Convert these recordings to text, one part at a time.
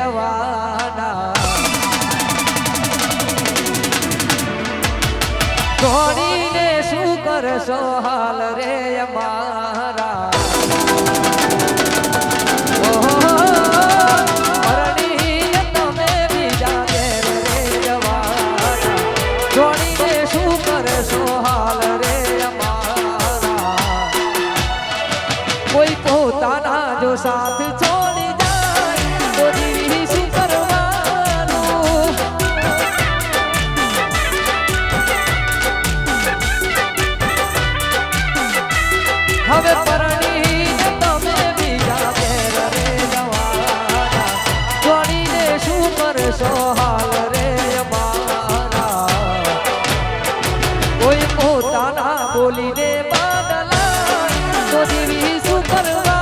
જવાના છોડીને શું કરશો હાલ રે અમારા साथ छोड़ी जाए तो जीवी શું કરવાનું હવે પરણી તમે બીજા ઘેર રે જવાના છોડીને શું કરશો હાલ રે અમારા કોઈ પોતાના બોલીને બદલા તો જીવી શું કરવાનું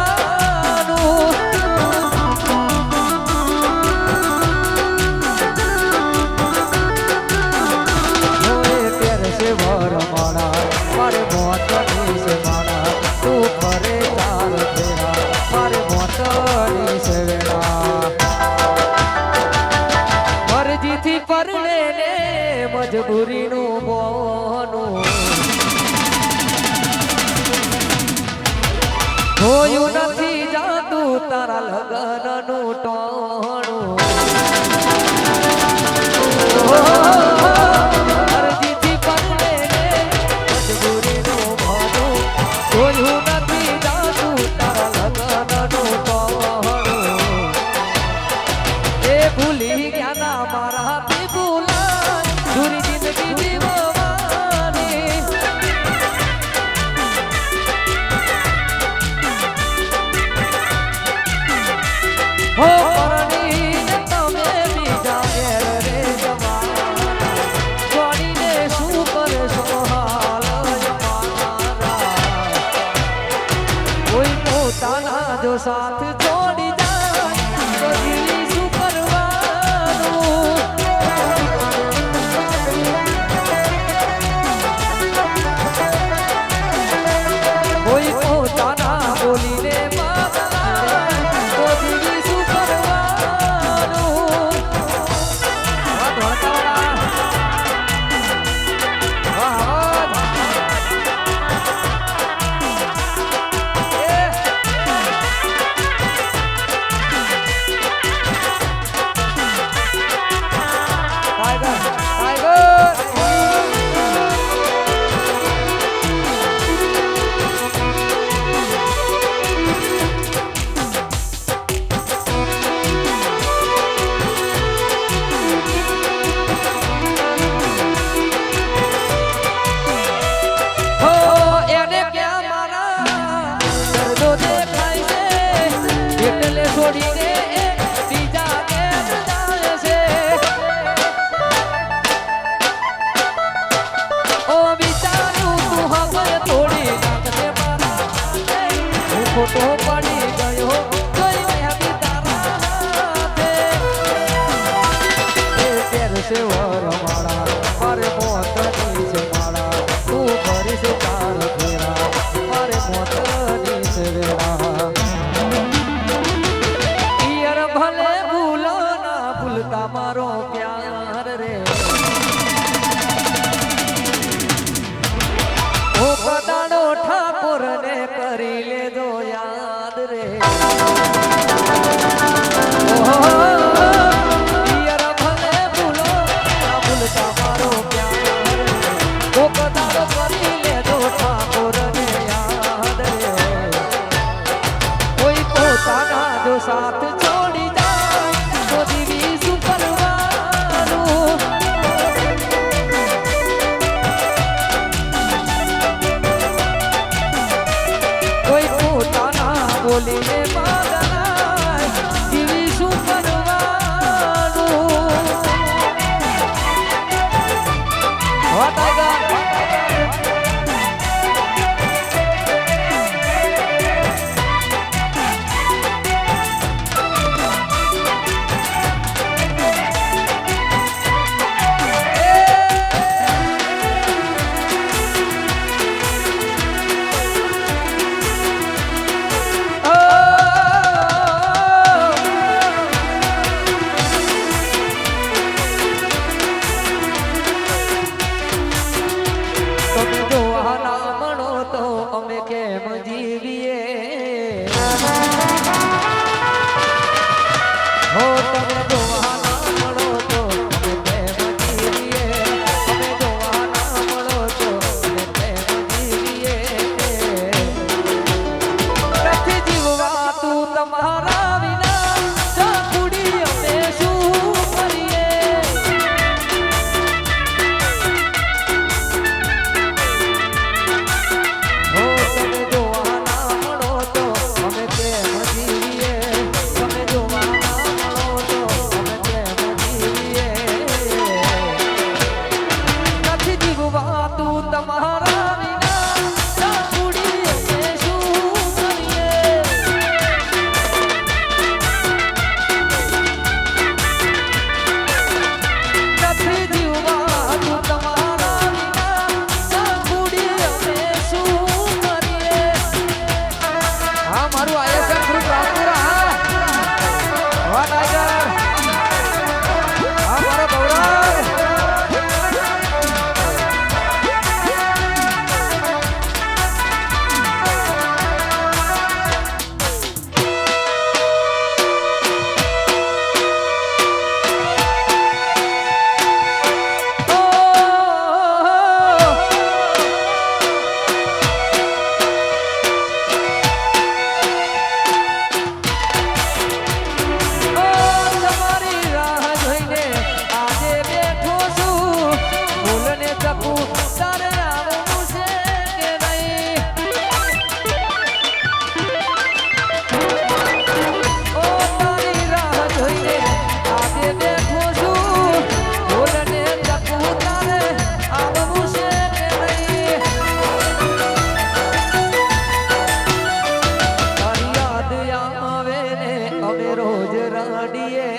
મજબૂરીનું બોનું જોયું નથી જાતું તારા લગનનું ટોણું અરજીથી પરણે મજબૂરીનું બોનું જોયું નથી જાતું તારા લગનનું ટોણું એ ભૂલી ગયા ના મારા પૂરી જિંદગી જીવવાની હો પરણીને તમે બીજા ઘેર રે જવાના છોડીને શું કરશો હાલ અમારા કોઈ પોતાના જો સાથ છોડી જાય તો જીવી શું કરવાનું કોઈ પોતાના બોલીને બદલા તો જીવી શું કરવાનું છોડીને બીજા ઘેર જાય છે ઓ વિચારું તું હવે થોડી નાખને મારા હું ખોટો પડી ગયો જોઈ મેં તારા હાથે એ ઘેર છે વર મારા મારે મોતની છે મારા તું કરીશ તાર ફેરા મારે મોતની છે વેરા મારો પ્યાર રે ઓ કદાડો ઠાકોર ને કરી લેજો યાદ રે પિયર ભલે ભૂલો અમે કેમ જીવીએ હો તમે જોવા ના મળો તો અમે કેમ જીવીએ અમે જોવા ના મળો તો અમે કેમ જીવીએ નથી જીવવા તું તમારા વિના ચાકુડી અમે શું કરીએ હો તમે જોવા ના મળો તો અમે કેમ જીવીએ તમે જોવા ના મળો તો અમે કેમ જીવીએ નથી જીવવા તું તમારા વિના ચાકુડી અમે શું કરીએ નથી જીવવા તું તમારા વિના ચાકુડી અમે શું કરીએ હા મારું આયસર ગ્રુપ રામપુરા હા ટાઈગર હા મારો ગૌરવ તમારી રાહ જોઈને આજે બેઠો છું ભૂલને ચકું તારે આવવું છે કે નહીં ઓ તારી રાહ જોઈને આજે બેઠો છું ભૂલને ચકું તારે આવવું છે કે નહીં તારી યાદ આવે ને અમે રોજ રડીએ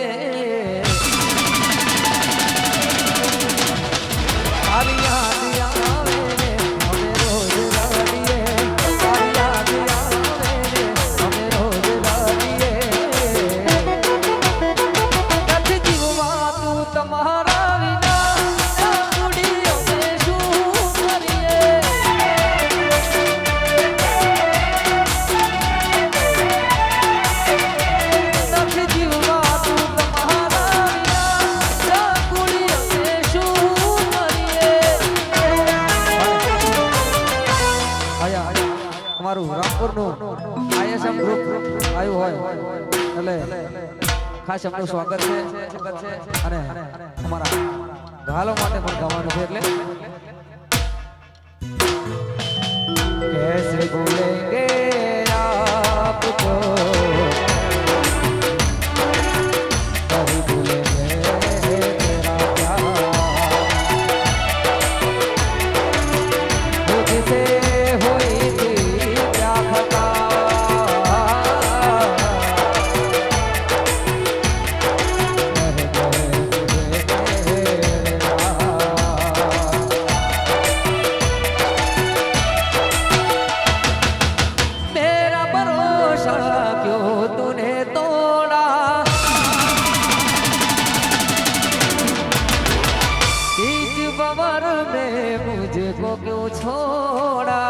તારી યાદ આવે ને અમે રોજ રડીએ તારી યાદ આવે ને અમે રોજ રડીએ નથી જીવવા તું તમારા વિના ચાકુડી અમે શું કરીએ નથી જીવવા તું તમારા વિના ચાકુડી અમે શું કરીએ અમારું રામપુરનું આઈએસએમ ગ્રુપ આવ્યું હોય એટલે ખાસ એમનું સ્વાગત છે અને અમારા ગાલો માટે પણ ગાવાનું છે એટલે कैसे भूलेंगे आपको कभी भूलेंगे तेरा प्यार मुझसे हुई थी क्या खता रह गए मुझे तेरा मेरा भरोसा क्यों तूने तोड़ा बीच बवर में मुझको क्यों छोड़ा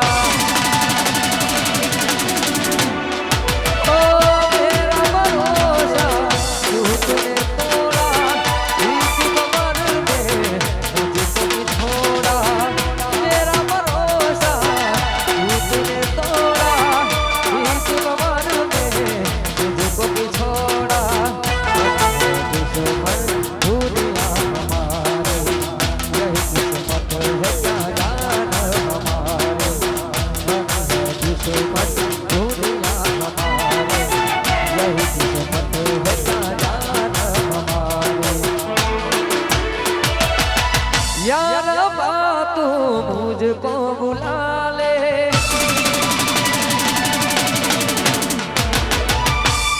ओ मेरा भरोसा क्यों तूने तोड़ा बीच बवर में मुझको क्यों छोड़ा मेरा भरोसा क्यों तूने तोड़ा बीच बवर में मुझको क्यों छोड़ा दुश्मन दुनिया हमारे यही किस्मत है क्या जान हमारे दुश्मन दुनिया हमारे यही किस्मत है क्या जान हमारे यार बात मुझको बुला ले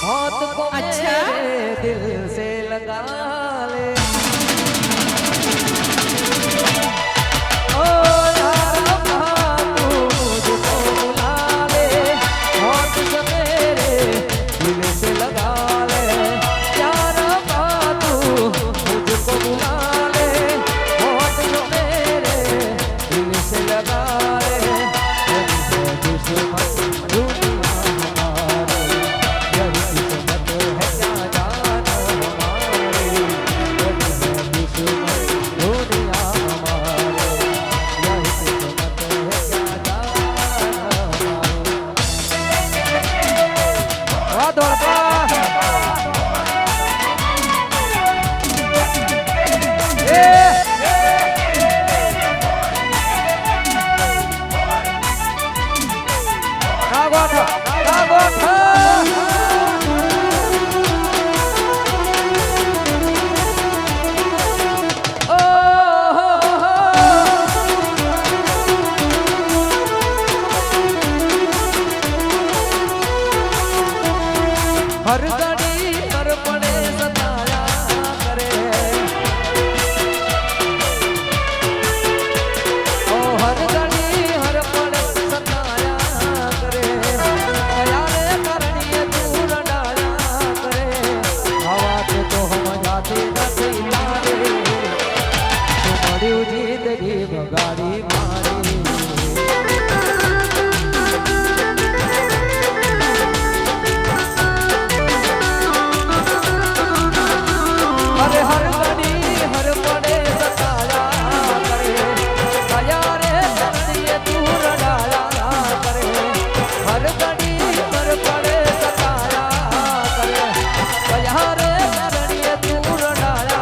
मौत को मेरे दिल से लगा ले ओ यार बात मुझको बुला ले હર ઘડી હર પડે સતાયા કરે ઓ હર ઘડી હર પડે સતાયા કરે કયારે કરણીએ તું રડાયા કરે આવા તો હમ જાતે નથી લારે તું મળ્યું જિંદગી બગાડી મારી हर घड़ी हर पड़े सताया करे कया रे करनीए तू रडाया करे हर घड़ी हर पड़े सताया करे कया रे करनीए तू रडाया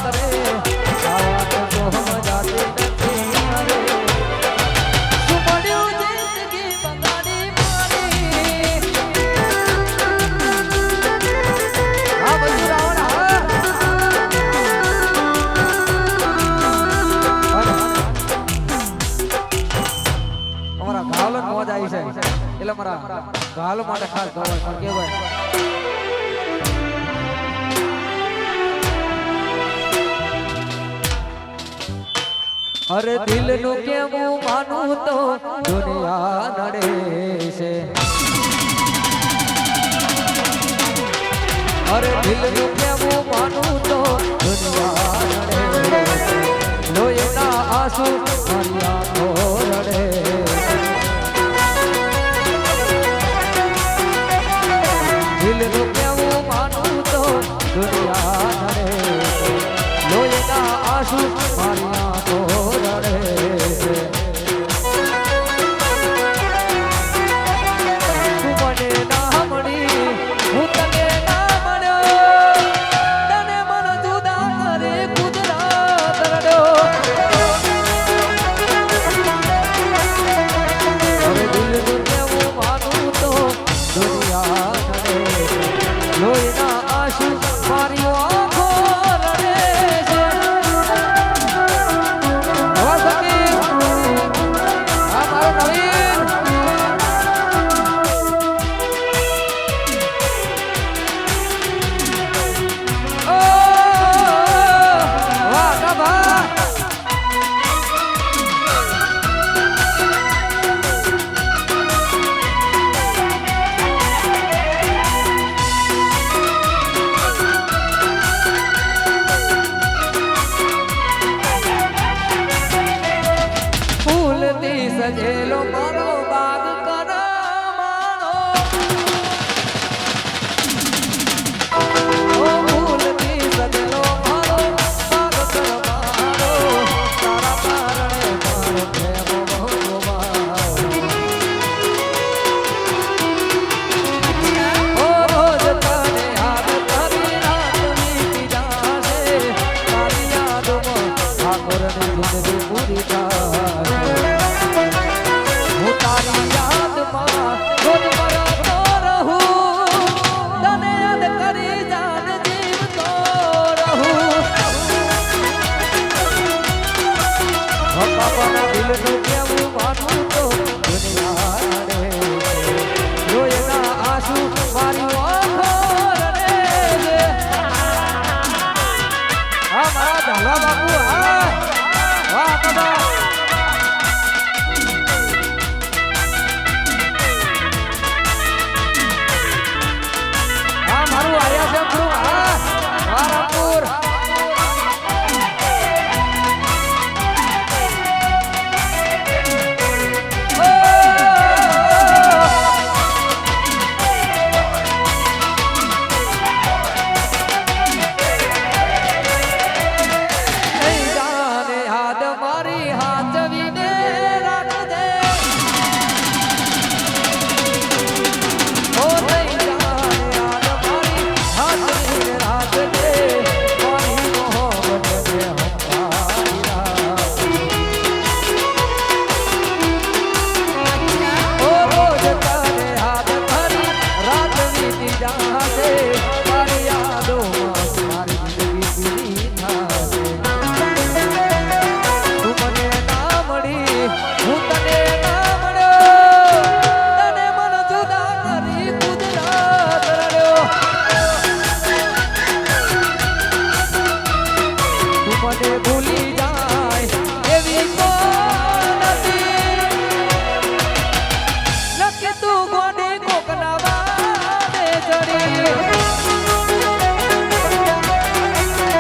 करे आवा तो हम जाते नहीं रे सुमड़्યું जिंदगी बगाड़ी मारी आ बजुरावण મોજ આવી છે એટલે મારા ગાલ માટે ખાસ ગવાય પણ કેવાય અરે દિલ નું કેવું માનું તો દુનિયા નડે છે અરે દિલ નું કેવું માનું તો દુનિયા નડે લોહીના આંસુ મારી આંખો રડે દિલ નું કેવું માનું તો દુનિયા નડે લોહીના આંસુ મારી આંખો રડે છે તું મને ના મળી હું તને ના મળ્યો તને મન જુદા કરે કુદરત રડ્યો હવે દિલ નું કેવું માનું તો દુનિયા લોહીના આંસુ મારી આંખો રડે છે હવા સખી આ મારો નવીન ઓ વાહ કબા સજેલો મારો બાગ કરામાણો ઓ ફૂલથી સજેલો મારો બાગ કરામાણો તારા કારણે મારો પ્રેમ ભગવાન ઓ રોજ તને યાદ કરી રાત વીતી જાશે તારી યાદમાં ઠાકોરની જિંદગી પૂરી થાય તારી યાદમાં રોજ મરતો રહું તને યાદ કરી જાન જીવતો રહું બાપાના દિલનું કેવું માનું તો દુનિયા રડે લોહીના આંસુ મારી આંખો રડે છે આ મારા ધાલા બાપુ વાહ કબા મારું આયા છે